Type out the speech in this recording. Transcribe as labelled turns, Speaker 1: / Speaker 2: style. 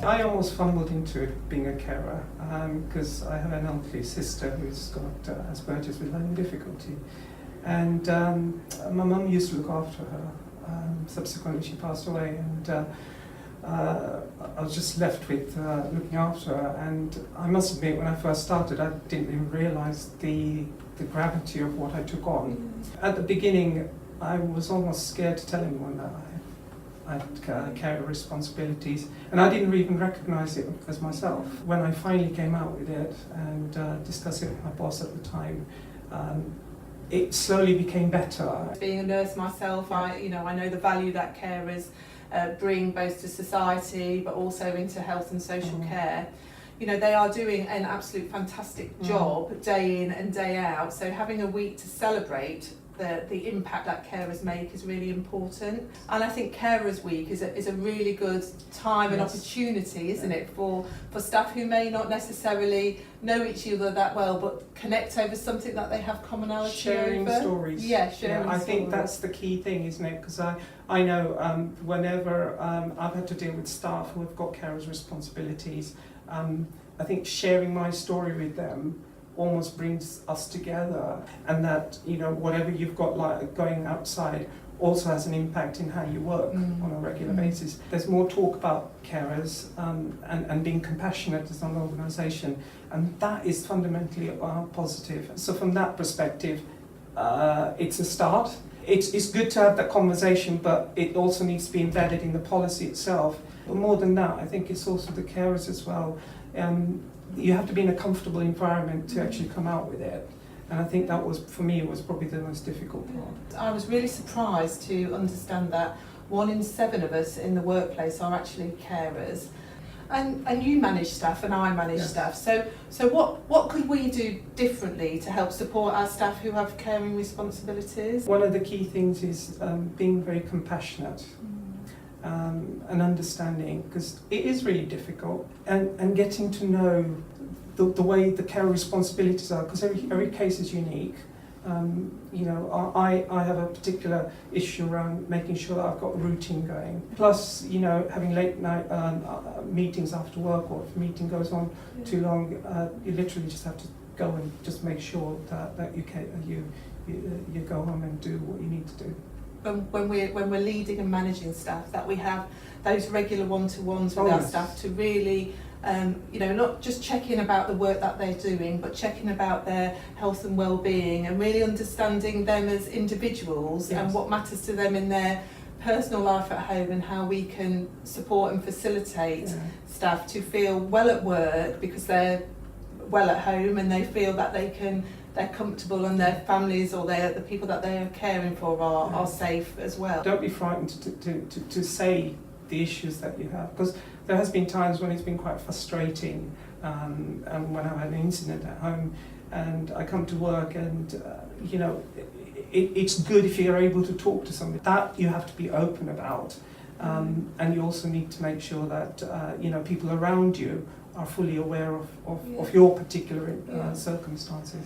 Speaker 1: I almost fumbled into being a carer because I have an elderly sister who's got Asperger's with learning difficulty, and my mum used to look after her. Subsequently she passed away, and I was just left with looking after her, and I must admit when I first started I didn't even realise the gravity of what I took on. At the beginning I was almost scared to tell anyone that I had carer responsibilities, and I didn't even recognise it as myself. When I finally came out with it and discussed it with my boss at the time, it slowly became better.
Speaker 2: Being a nurse myself, I know the value that carers bring both to society but also into health and social care. You know, they are doing an absolute fantastic job day in and day out, so having a week to celebrate the impact that carers make is really important. And I think Carers Week is a really good time and opportunity, isn't it, for staff who may not necessarily know each other that well, but connect over something that they have commonality
Speaker 1: sharing
Speaker 2: over.
Speaker 1: Stories.
Speaker 2: Yeah, sharing stories.
Speaker 1: I think that's the key thing, isn't it? Because I know whenever I've had to deal with staff who have got carers responsibilities, I think sharing my story with them almost brings us together, and that, you know, whatever you've got like going outside also has an impact in how you work on a regular basis. There's more talk about carers and being compassionate as an organisation, and that is fundamentally positive. So from that perspective, it's a start. It's good to have that conversation, but it also needs to be embedded in the policy itself. But more than that, I think it's also the carers as well. You have to be in a comfortable environment to actually come out with it. And I think that was, for me, was probably the most difficult part.
Speaker 2: I was really surprised to understand that 1 in 7 of us in the workplace are actually carers. And you manage staff and I manage staff. So what could we do differently to help support our staff who have caring responsibilities?
Speaker 1: One of the key things is being very compassionate. And understanding, because it is really difficult, and getting to know the way the care responsibilities are, because every case is unique. You know, I have a particular issue around making sure that I've got a routine going. Plus, you know, having late night meetings after work, or if a meeting goes on too long, you literally just have to go and just make sure that you go home and do what you need to do.
Speaker 2: When we're leading and managing staff, that we have those regular one-to-ones with our staff to really, not just check in about the work that they're doing, but checking about their health and well-being, and really understanding them as individuals and what matters to them in their personal life at home, and how we can support and facilitate staff to feel well at work because they're well at home, and they feel that they're comfortable, and their families or the people that they are caring for are safe as well.
Speaker 1: Don't be frightened to say the issues that you have, because there has been times when it's been quite frustrating, and when I've had an incident at home and I come to work, and it's good if you're able to talk to somebody. That you have to be open about, and you also need to make sure that people around you are fully aware of your particular circumstances.